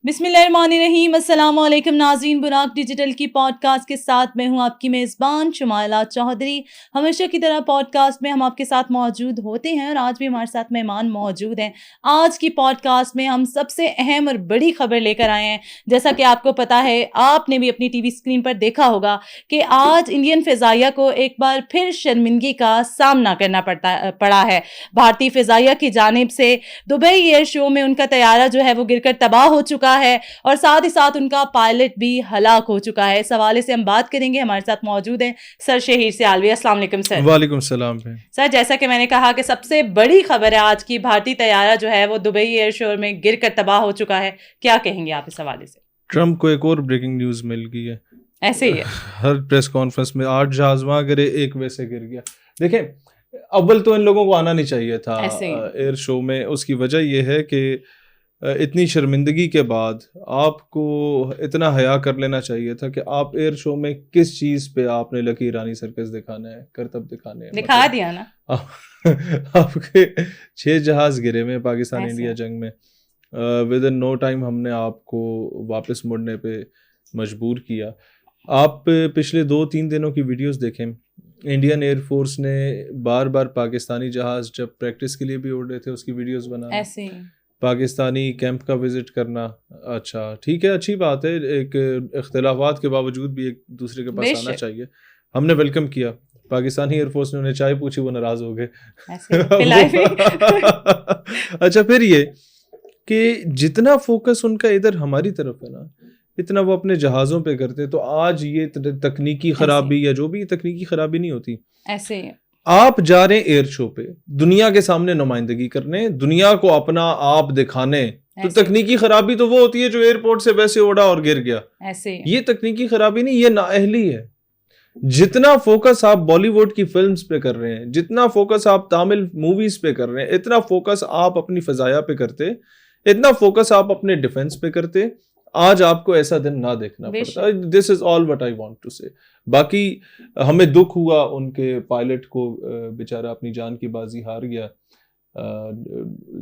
بسم اللہ الرحمن الرحیم. السلام علیکم ناظرین. براق ڈیجیٹل کی پوڈ کاسٹ کے ساتھ میں ہوں آپ کی میزبان شمائلہ چودھری. ہمیشہ کی طرح پوڈ کاسٹ میں ہم آپ کے ساتھ موجود ہوتے ہیں اور آج بھی ہمارے ساتھ مہمان موجود ہیں. آج کی پوڈ کاسٹ میں ہم سب سے اہم اور بڑی خبر لے کر آئے ہیں. جیسا کہ آپ کو پتا ہے, آپ نے بھی اپنی ٹی وی اسکرین پر دیکھا ہوگا کہ آج انڈین فضائیہ کو ایک بار پھر شرمندگی کا سامنا کرنا پڑا ہے. بھارتی فضائیہ کی جانب سے دبئی ایئر شو میں ان کا طیارہ جو ہے وہ گر کر تباہ ہو چکا ہے اور ساتھ ہی ساتھ ان کا پائلٹ بھی ہلاک ہو چکا ہے. اس حوالے سے ہم بات کریں گے. ہمارے ساتھ موجود ہیں سر شہیر سیالوی. السلام علیکم سر. وعلیکم السلام. سر, جیسا کہ میں نے کہا کہ سب سے بڑی خبر ہے آج کی, بھارتی طیارہ جو ہے وہ دبئی ایئر شو میں گر کر تباہ ہو چکا ہے. کیا کہیں گے آپ اس حوالے سے؟ ٹرمپ کو ایک اور بریکنگ نیوز مل گئی ہے. ایسے ہی ہے, ہر پریس کانفرنس میں 8 جہاز وہاں گرے, ایک ویسے گر گیا. دیکھیں, اول تو ان لوگوں کو آنا نہیں چاہیے تھا ایئر شو میں. اس کی وجہ یہ ہے کہ اتنی شرمندگی کے بعد آپ کو اتنا حیا کر لینا چاہیے تھا کہ آپ ایئر شو میں کس چیز پہ آپ نے لکی رانی سرکس دکھانا ہے, کرتب دکھانے ہیں. دکھا دیا نا. آپ کے 6 جہاز گرے میں پاکستان انڈیا جنگ میں. ود ان نو ٹائم ہم نے آپ کو واپس مڑنے پہ مجبور کیا. آپ پچھلے 2-3 دنوں کی ویڈیوز دیکھیں, انڈین ایئر فورس نے بار بار پاکستانی جہاز جب پریکٹس کے لیے بھی اڑ رہے تھے اس کی ویڈیوز بنا, پاکستانی کیمپ کا وزٹ کرنا. اچھا ٹھیک ہے, اچھی بات ہے, ایک اختلافات کے باوجود بھی ایک دوسرے کے پاس آنا چاہیے. ہم نے ویلکم کیا. پاکستانی ایئر فورس نے انہیں چائے پوچھی, وہ ناراض ہو گئے. اچھا, پھر یہ کہ جتنا فوکس ان کا ادھر ہماری طرف ہے نا, اتنا وہ اپنے جہازوں پہ کرتے. تو آج یہ تکنیکی خرابی یا جو بھی تکنیکی خرابی نہیں ہوتی, ایسے آپ جا رہے ہیں ایئر شو پہ دنیا کے سامنے نمائندگی کرنے, دنیا کو اپنا آپ دکھانے. تو تکنیکی خرابی تو وہ ہوتی ہے جو ایئرپورٹ سے ویسے اڑا اور گر گیا. یہ تکنیکی خرابی نہیں, یہ نااہلی ہے. جتنا فوکس آپ بالی ووڈ کی فلمز پہ کر رہے ہیں, جتنا فوکس آپ تامل موویز پہ کر رہے ہیں, اتنا فوکس آپ اپنی فضائیہ پہ کرتے, اتنا فوکس آپ اپنے ڈیفنس پہ کرتے, آج آپ کو ایسا دن نہ دیکھنا پڑتا. This is all what I want to say. باقی ہمیں دکھ ہوا ان کے پائلٹ کو, بیچارہ اپنی جان کی بازی ہار گیا.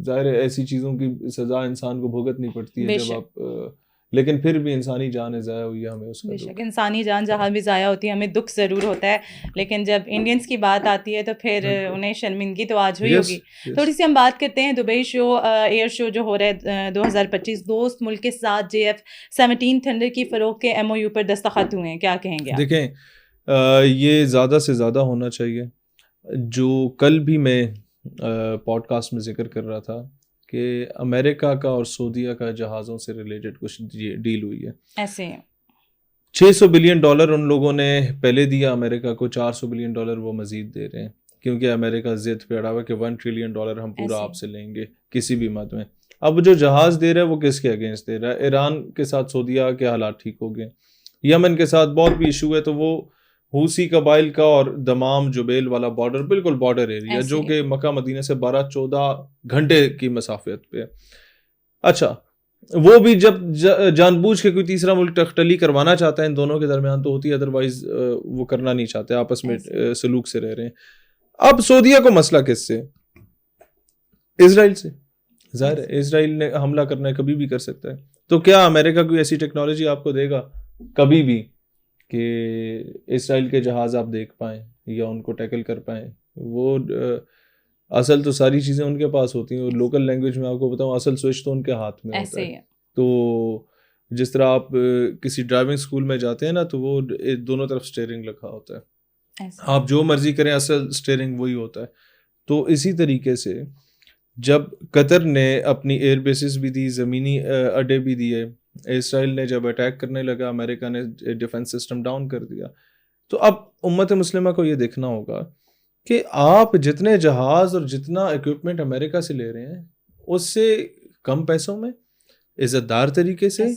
ظاہر ہے ایسی چیزوں کی سزا انسان کو بھگتنی پڑتی ہے جب آپ, لیکن پھر بھی انسانی جان ضائع ہوئی ہے, ہمیں اس کا بے شک انسانی جان جہاں بھی ضائع ہوتی ہے ہمیں دکھ ضرور ہوتا ہے, لیکن جب انڈینس کی بات آتی ہے تو پھر انہیں شرمندگی تو آج ہوئی ہوگی. تھوڑی سی ہم بات کرتے ہیں دبئی شو, ایئر شو جو ہو رہا ہے 2025, دوست ملک کے ساتھ JF-17 تھنڈر کی فروغ کے MOU پر دستخط ہوئے ہیں. کیا کہیں گے آپ؟ دیکھیں, یہ زیادہ سے زیادہ ہونا چاہیے. جو کل بھی میں پوڈ کاسٹ میں ذکر کر رہا تھا کہ امریکہ کا اور سعودیہ کا جہازوں سے ریلیٹڈ کچھ ڈیل ہوئی ہے. ایسے $600 بلین ان لوگوں نے پہلے دیا امریکہ کو, $400 بلین وہ مزید دے رہے ہیں, کیونکہ امریکہ ضد پہ اڑا ہوا کہ $1 ٹریلین ہم پورا آپ سے لیں گے کسی بھی مد میں. اب جو جہاز دے رہا ہے وہ کس کے اگینسٹ دے رہا ہے؟ ایران کے ساتھ سعودیہ کے حالات ٹھیک ہو گئے, یمن کے ساتھ بہت بھی ایشو ہے, تو وہ حوثی قبائل کا, اور دمام جبیل والا بارڈر, بالکل بارڈر ایریا جو کہ مکہ مدینہ سے 12-14 گھنٹے کی مسافت پہ. اچھا, وہ بھی جب جان بوجھ کے کوئی تیسرا ملک ٹکٹلی کروانا چاہتا ہے ان دونوں کے درمیان تو ہوتی ہے, ادروائز وہ کرنا نہیں چاہتے, آپس میں سلوک سے رہ رہے ہیں. اب سعودیہ کو مسئلہ کس سے؟ اسرائیل سے. ظاہر ہے اسرائیل نے حملہ کرنا ہے, کبھی بھی کر سکتا ہے. تو کیا امریکہ کوئی ایسی ٹیکنالوجی آپ کو دے گا کبھی بھی کہ اسرائیل کے جہاز آپ دیکھ پائیں یا ان کو ٹیکل کر پائیں؟ وہ اصل تو ساری چیزیں ان کے پاس ہوتی ہیں, اور لوکل لینگویج میں آپ کو بتاؤں اصل سوئچ تو ان کے ہاتھ میں ہوتا ہے. تو جس طرح آپ کسی ڈرائیونگ اسکول میں جاتے ہیں نا, تو وہ دونوں طرف اسٹیئرنگ لکھا ہوتا ہے, آپ جو مرضی کریں اصل اسٹیئرنگ وہی ہوتا ہے. تو اسی طریقے سے جب قطر نے اپنی ایئر بیسز بھی دی, زمینی اڈے بھی دیے, اسرائیل نے جب اٹیک کرنے لگا امریکہ نے ڈیفنس سسٹم ڈاؤن کر دیا. تو اب امت مسلمہ کو یہ دیکھنا ہوگا کہ آپ جتنے جہاز اور جتنا ایکوپمنٹ امریکہ سے لے رہے ہیں اس سے کم پیسوں میں, عزت دار طریقے سے,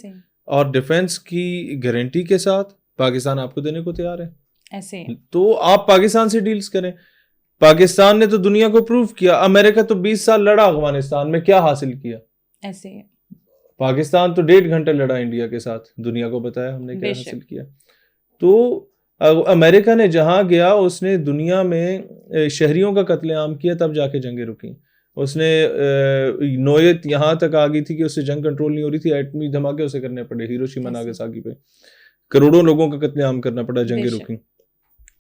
اور ڈیفنس کی گارنٹی کے ساتھ پاکستان آپ کو دینے کو تیار ہے. تو آپ پاکستان سے ڈیلز کریں. پاکستان نے تو دنیا کو پروف کیا, امریکہ تو 20 سال لڑا افغانستان میں, کیا حاصل کیا؟ پاکستان تو 1.5 گھنٹے لڑا انڈیا کے ساتھ, دنیا کو بتایا ہم نے کیا حاصل کیا. تو امریکہ نے جہاں گیا اس نے دنیا میں شہریوں کا قتل عام کیا, تب جا کے جنگیں رکیں. اس نے نوعیت یہاں تک آ گئی تھی کہ اس سے جنگ کنٹرول نہیں ہو رہی تھی, ایٹمی دھماکے اسے کرنے پڑے, ہیروشیما ناگاساکی پہ کروڑوں لوگوں کا قتل عام کرنا پڑا, جنگیں روکیں.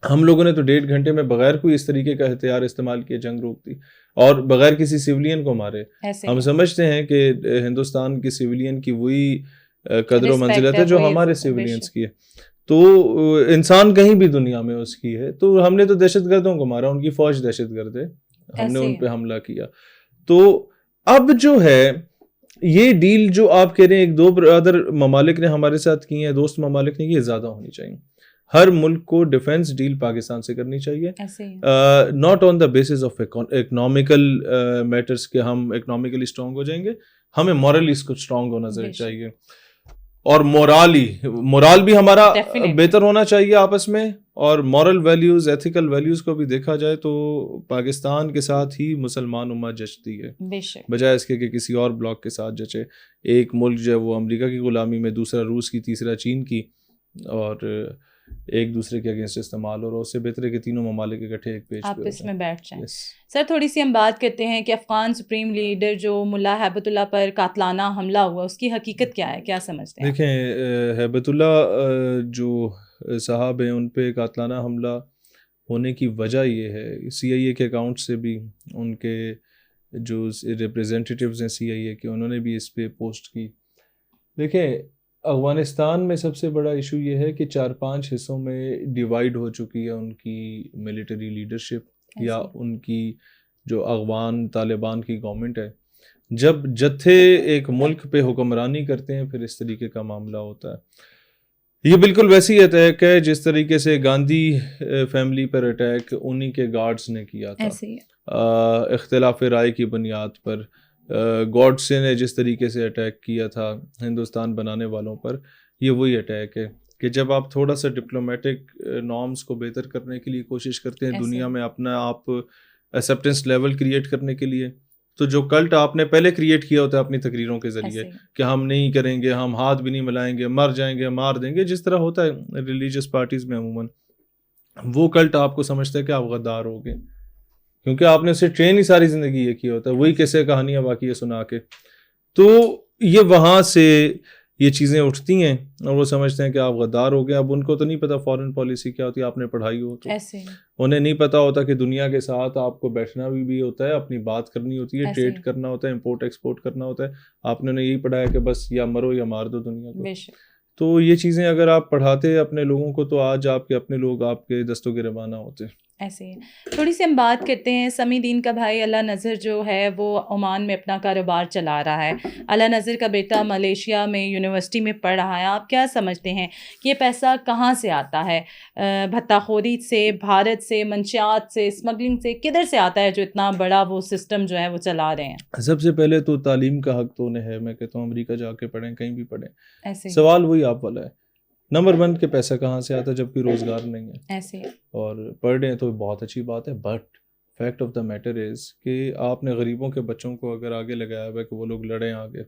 ہم لوگوں نے تو 1.5 گھنٹے میں بغیر کوئی اس طریقے کا ہتھیار استعمال کیا جنگ روک دی, اور بغیر کسی سیولین کو مارے. ہم سمجھتے ہیں کہ ہندوستان کی سیولین کی وہی قدر و منزلت ہے جو ہمارے سیولینز کی ہے. تو انسان کہیں بھی دنیا میں اس کی ہے. تو ہم نے تو دہشت گردوں کو مارا, ان کی فوج دہشت گرد ہے, ہم نے ان پہ حملہ کیا. تو اب جو ہے یہ ڈیل جو آپ کہہ رہے ہیں ایک دو برادر ممالک نے ہمارے ساتھ کی ہیں, دوست ممالک نے, یہ زیادہ ہونی چاہیے. ہر ملک کو ڈیفنس ڈیل پاکستان سے کرنی چاہیے, not on the basis of economical matters کہ ہم اکنامیکلی اسٹرانگ ہو جائیں گے, ہمیں مورلی اس کو اسٹرانگ ہونا چاہیے, اور مورال بھی ہمارا بہتر ہونا چاہیے آپس میں, اور مورل ویلیوز, ایتھیکل ویلیوز کو بھی دیکھا جائے تو پاکستان کے ساتھ ہی مسلمان امت جچتی ہے, بجائے اس کے کہ کسی اور بلاک کے ساتھ جچے. ایک ملک جو ہے وہ امریکہ کی غلامی میں, دوسرا روس کی, تیسرا چین کی, اور ایک دوسرے کے اگینسٹ استعمال ہو رہا. اس سے بہتر ہے کہ تینوں ممالک اکٹھے ایک پیج پہ آپس میں بیٹھ جائیں. سر تھوڑی سی ہم بات کرتے ہیں کہ افغان سپریم لیڈر جو ملا ہیبت اللہ پر قاتلانہ حملہ ہوا, اس کی حقیقت کیا ہے, کیا سمجھتے ہیں؟ دیکھیں, ہیبت اللہ جو صاحب ہیں ان پہ قاتلانہ حملہ ہونے کی وجہ یہ ہے, سی آئی اے کے اکاؤنٹ سے بھی, ان کے جو ریپریزنٹیٹیوز ہیں سی آئی اے کے, انہوں نے بھی اس پہ پوسٹ کی. دیکھیں, افغانستان میں سب سے بڑا ایشو یہ ہے کہ 4-5 حصوں میں ڈیوائیڈ ہو چکی ہے ان کی ملٹری لیڈرشپ, یا ان کی جو افغان طالبان کی گورنمنٹ ہے. جب جتھے ایک ملک پہ حکمرانی کرتے ہیں پھر اس طریقے کا معاملہ ہوتا ہے. یہ بالکل ویسی اٹیک ہے جس طریقے سے گاندھی فیملی پر اٹیک انہی کے گارڈز نے کیا تھا, اختلاف رائے کی بنیاد پر. گوڈسے نے جس طریقے سے اٹیک کیا تھا ہندوستان بنانے والوں پر, یہ وہی اٹیک ہے کہ جب آپ تھوڑا سا ڈپلومیٹک نارمز کو بہتر کرنے کے لیے کوشش کرتے ہیں دنیا میں, اپنا آپ ایکسیپٹنس لیول کریٹ کرنے کے لیے, تو جو کلٹ آپ نے پہلے کریٹ کیا ہوتا ہے اپنی تقریروں کے ذریعے کہ ہم نہیں کریں گے, ہم ہاتھ بھی نہیں ملائیں گے, مر جائیں گے, مار دیں گے, جس طرح ہوتا ہے ریلیجیس پارٹیز میں عموماً, وہ کلٹ آپ کو سمجھتا ہے کہ آپ غدار ہو گئے, کیونکہ آپ نے اسے ٹرین ہی ساری زندگی یہ کیا ہوتا ہے, وہی قصے کہانیاں باقی ہے سنا کے. تو یہ وہاں سے یہ چیزیں اٹھتی ہیں اور وہ سمجھتے ہیں کہ آپ غدار ہو گئے. اب ان کو تو نہیں پتا فارن پالیسی کیا ہوتی ہے, آپ نے پڑھائی ہو تو انہیں نہیں پتا ہوتا کہ دنیا کے ساتھ آپ کو بیٹھنا بھی ہوتا ہے, اپنی بات کرنی ہوتی ہے, ٹریڈ کرنا ہوتا ہے, امپورٹ ایکسپورٹ کرنا ہوتا ہے. آپ نے انہیں یہی پڑھایا کہ بس یا مرو یا مار دو دنیا کو. تو یہ چیزیں اگر آپ پڑھاتے اپنے لوگوں کو تو آج آپ کے اپنے لوگ آپ کے دستوں کے روانہ ہوتے. ایسے ہی تھوڑی سی ہم بات کرتے ہیں, سمی دین کا بھائی علا نذر جو ہے وہ عمان میں اپنا کاروبار چلا رہا ہے. علا نذر کا بیٹا ملیشیا میں یونیورسٹی میں پڑھ رہا ہے. آپ کیا سمجھتے ہیں کہ یہ پیسہ کہاں سے آتا ہے؟ بھتہ خوری سے, بھارت سے, منشیات سے, اسمگلنگ سے, کدھر سے آتا ہے جو اتنا بڑا وہ سسٹم جو ہے وہ چلا رہے ہیں؟ سب سے پہلے تو تعلیم کا حق تو انہیں ہے. میں کہتا ہوں امریکہ جا کے پڑھیں, کہیں بھی پڑھیں, سوال وہی آپ والا ہے. نمبر 1 کے پیسہ کہاں سے آتا ہے جب کوئی روزگار نہیں ہے, ایسے اور پڑھ رہے ہیں تو بہت اچھی بات ہے. But fact of the matter is کہ آپ نے غریبوں کے بچوں کو اگر آگے لگایا ہوا ہے کہ وہ لوگ لڑیں آگے,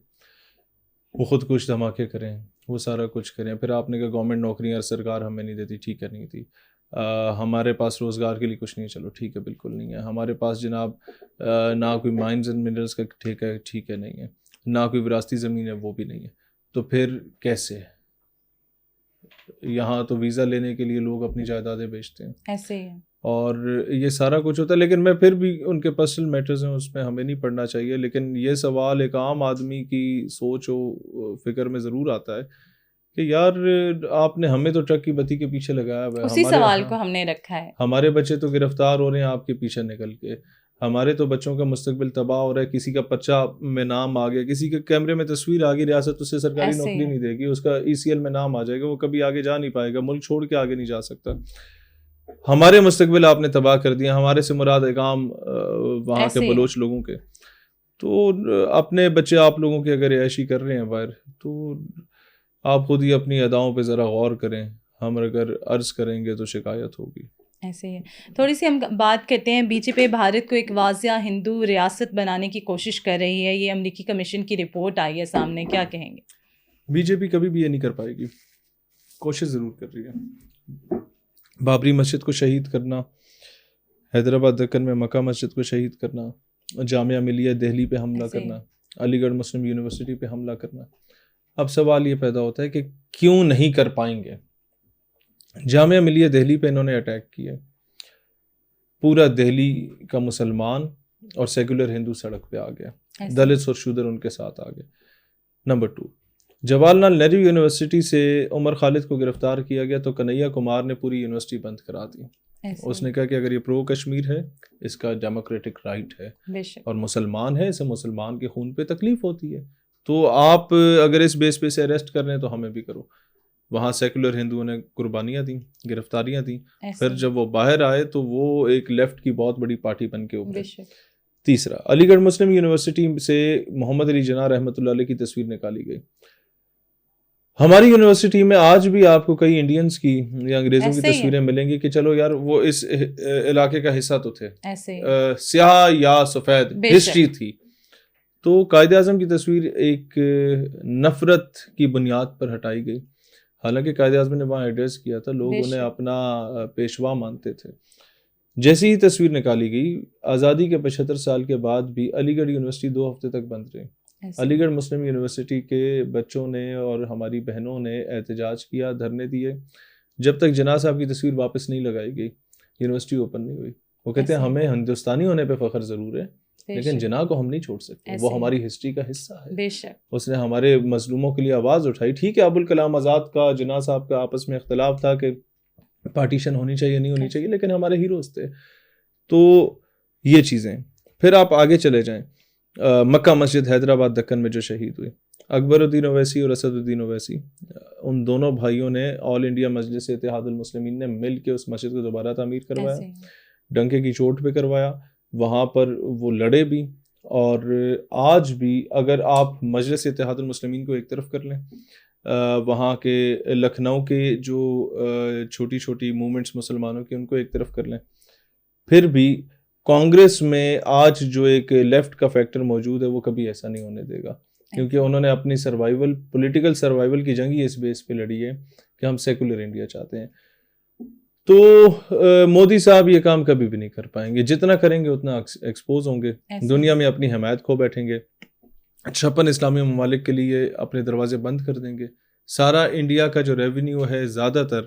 وہ خود کچھ دھماکے کریں, وہ سارا کچھ کریں, پھر آپ نے کہا گورنمنٹ نوکریاں سرکار ہمیں نہیں دیتی, ٹھیک ہے نہیں تھی, ہمارے پاس روزگار کے لیے کچھ نہیں, چلو ٹھیک ہے بالکل نہیں ہے, ہمارے پاس جناب نہ کوئی مائنز اینڈ منرلس کا ٹھیک ہے نہیں ہے, نہ کوئی وراثتی زمین ہے وہ بھی نہیں ہے. تو پھر کیسے؟ یہاں تو ویزا لینے کے لیے لوگ اپنی جائیدادیں بیچتے ہیں ایسے ہی, اور یہ سارا کچھ ہوتا ہے. لیکن میں پھر بھی ان کے پرسنل میٹرز ہیں, اس میں ہمیں نہیں پڑھنا چاہیے. لیکن یہ سوال ایک عام آدمی کی سوچ و فکر میں ضرور آتا ہے کہ یار آپ نے ہمیں تو ٹرک کی بتی کے پیچھے لگایا ہوا ہے, اسی سوال کو ہم نے رکھا ہے. ہمارے بچے تو گرفتار ہو رہے ہیں آپ کے پیچھے نکل کے, ہمارے تو بچوں کا مستقبل تباہ ہو رہا ہے. کسی کا پرچہ میں نام آ گیا, کسی کے کیمرے میں تصویر آ گئی, ریاست اس سے سرکاری نوکری نہیں دے گی, اس کا ECL میں نام آ جائے گا, وہ کبھی آگے جا نہیں پائے گا, ملک چھوڑ کے آگے نہیں جا سکتا. ہمارے مستقبل آپ نے تباہ کر دیا. ہمارے سے مراد اقام وہاں کے بلوچ لوگوں کے. تو اپنے بچے آپ لوگوں کے اگر عیاشی کر رہے ہیں باہر, تو آپ خود ہی اپنی اداؤں پہ ذرا غور کریں. ہم اگر عرض کریں گے تو شکایت ہوگی. ایسے ہی تھوڑی سی ہم بات کرتے ہیں, بی جے پی بھارت کو ایک واضح ہندو ریاست بنانے کی کوشش کر رہی ہے. یہ امریکی کمیشن کی رپورٹ آئی ہے سامنے, کیا کہیں گے؟ بی جے پی کبھی بھی یہ نہیں کر پائے گی. کوشش ضرور کر رہی ہے. بابری مسجد کو شہید کرنا, حیدرآباد دکن میں مکہ مسجد کو شہید کرنا, جامعہ ملیہ دہلی پہ حملہ کرنا, علی گڑھ مسلم یونیورسٹی پہ حملہ کرنا. اب سوال یہ پیدا ہوتا ہے کہ کیوں نہیں کر پائیں گے؟ جامعہ ملیہ دہلی پہ انہوں نے اٹیک کیا, پورا دہلی کا مسلمان اور سیکولر ہندو سڑک پہ آ گیا, دلتس اور شودر ان کے ساتھ آ گئے. نمبر 2, جواہر لال نہرو یونیورسٹی سے عمر خالد کو گرفتار کیا گیا تو کنہیا کمار نے پوری یونیورسٹی بند کرا دی. اس نے کہا کہ اگر یہ پرو کشمیر ہے, اس کا ڈیموکریٹک رائٹ ہے اور مسلمان ہے, اسے مسلمان کے خون پہ تکلیف ہوتی ہے, تو آپ اگر اس بیس پہ سے اریسٹ کر رہے ہیں تو ہمیں بھی کرو. وہاں سیکولر ہندوؤں نے قربانیاں دیں, گرفتاریاں دیں. پھر جب وہ باہر آئے تو وہ ایک لیفٹ کی بہت بڑی پارٹی بن کے ابھرے. تیسرا, علی گڑھ مسلم یونیورسٹی سے محمد علی جناح رحمۃ اللہ علیہ کی تصویر نکالی گئی. ہماری یونیورسٹی میں آج بھی آپ کو کئی انڈینز کی یا انگریزوں کی تصویریں ملیں گی کہ چلو یار وہ اس علاقے کا حصہ تو تھے, سیاہ یا سفید ہسٹری تھی. تو قائد اعظم کی تصویر ایک نفرت کی بنیاد پر ہٹائی گئی. حالانکہ قائد اعظم نے وہاں ایڈریس کیا تھا, لوگ انہیں اپنا پیشوا مانتے تھے. جیسی ہی تصویر نکالی گئی, آزادی کے 75 سال کے بعد بھی علی گڑھ یونیورسٹی 2 ہفتے تک بند رہی. علی گڑھ مسلم یونیورسٹی کے بچوں نے اور ہماری بہنوں نے احتجاج کیا, دھرنے دیے. جب تک جناح صاحب کی تصویر واپس نہیں لگائی گئی, یونیورسٹی اوپن نہیں ہوئی. وہ کہتے ہیں ہمیں ہندوستانی ہونے پہ فخر ضرور ہے, لیکن جناح کو ہم نہیں چھوڑ سکتے, وہ ہماری ہسٹری کا حصہ ہے. اس نے ہمارے مظلوموں کے لیے آواز اٹھائی. ٹھیک ہے, ابوالکلام آزاد کا جناح صاحب کا آپس میں اختلاف تھا کہ پارٹیشن ہونی چاہیے نہیں ہونی چاہیے, لیکن ہمارے ہیروز تھے. تو یہ چیزیں. پھر آپ آگے چلے جائیں, مکہ مسجد حیدرآباد دکن میں جو شہید ہوئی, اکبر الدین اویسی اور اسد الدین اویسی, ان دونوں بھائیوں نے آل انڈیا مجلس اتحاد المسلمین نے مل کے اس مسجد کو دوبارہ تعمیر کروایا, ڈنکے کی چوٹ پہ کروایا. وہاں پر وہ لڑے بھی, اور آج بھی اگر آپ مجلس اتحاد المسلمین کو ایک طرف کر لیں, وہاں کے لکھنؤ کے جو چھوٹی چھوٹی موومنٹس مسلمانوں کی ان کو ایک طرف کر لیں, پھر بھی کانگریس میں آج جو ایک لیفٹ کا فیکٹر موجود ہے وہ کبھی ایسا نہیں ہونے دے گا, کیونکہ انہوں نے اپنی سروائیول, پولیٹیکل سروائیول کی جنگ اس بیس پہ لڑی ہے کہ ہم سیکولر انڈیا چاہتے ہیں. تو مودی صاحب یہ کام کبھی بھی نہیں کر پائیں گے. جتنا کریں گے اتنا ایکسپوز ہوں گے, دنیا میں اپنی حمایت کھو بیٹھیں گے, 56 اسلامی ممالک کے لیے اپنے دروازے بند کر دیں گے. سارا انڈیا کا جو ریونیو ہے زیادہ تر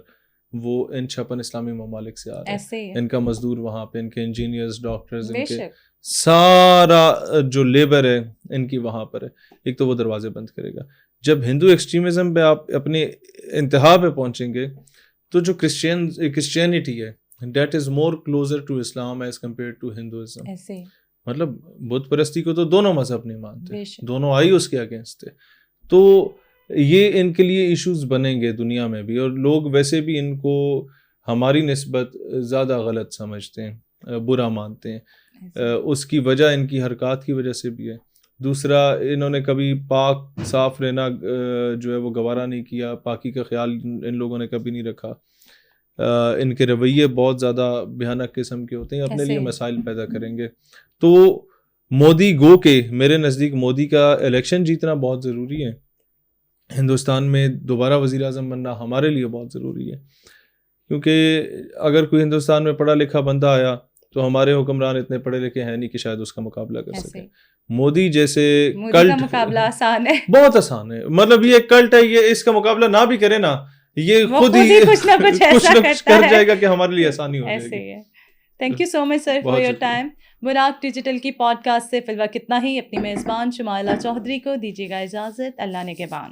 وہ ان 56 اسلامی ممالک سے آ رہا ہے. ان کا مزدور وہاں پہ, ان کے انجینئرز, ڈاکٹرز, ان کے سارا جو لیبر ہے ان کی وہاں پر ہے. ایک تو وہ دروازے بند کرے گا. جب ہندو ایکسٹریمزم پہ آپ اپنے انتہا پہ پہنچیں گے تو جو کرسچینٹی ہے that is more closer to Islam as compare to Hinduism. مطلب بت پرستی کو تو دونوں مذہب نہیں مانتے, دونوں آئی اس کے اگینسٹ تھے. تو یہ ان کے لیے ایشوز بنیں گے دنیا میں بھی, اور لوگ ویسے بھی ان کو ہماری نسبت زیادہ غلط سمجھتے ہیں, برا مانتے ہیں. اس کی وجہ ان کی حرکات کی وجہ سے بھی ہے. دوسرا, انہوں نے کبھی پاک صاف رہنا جو ہے وہ گوارا نہیں کیا, پاکی کا خیال ان لوگوں نے کبھی نہیں رکھا. ان کے رویے بہت زیادہ بھیانک قسم کے ہوتے ہیں, اپنے لیے مسائل پیدا کریں گے. تو مودی گو کے میرے نزدیک مودی کا الیکشن جیتنا بہت ضروری ہے. ہندوستان میں دوبارہ وزیر اعظم بننا ہمارے لیے بہت ضروری ہے, کیونکہ اگر کوئی ہندوستان میں پڑھا لکھا بندہ آیا تو ہمارے حکمران اتنے پڑھے لکھے ہیں نہیں کہ شاید اس کا مقابلہ کر سکیں. مودی جیسے کلٹ مقابلہ آسان ہے, بہت آسان ہے. مطلب یہ کلٹ ہے, یہ اس کا مقابلہ نہ بھی کرے نا, یہ خود ہی کچھ نہ کچھ کر جائے گا کہ ہمارے لیے آسانی ہو جائے گی. Thank you so much sir for your time. Buraq digital کی پوڈ کاسٹ سے فی الوقت اتنا ہی. اپنی میزبان شمائلہ چودھری کو دیجیے گا اجازت. اللہ نگہبان.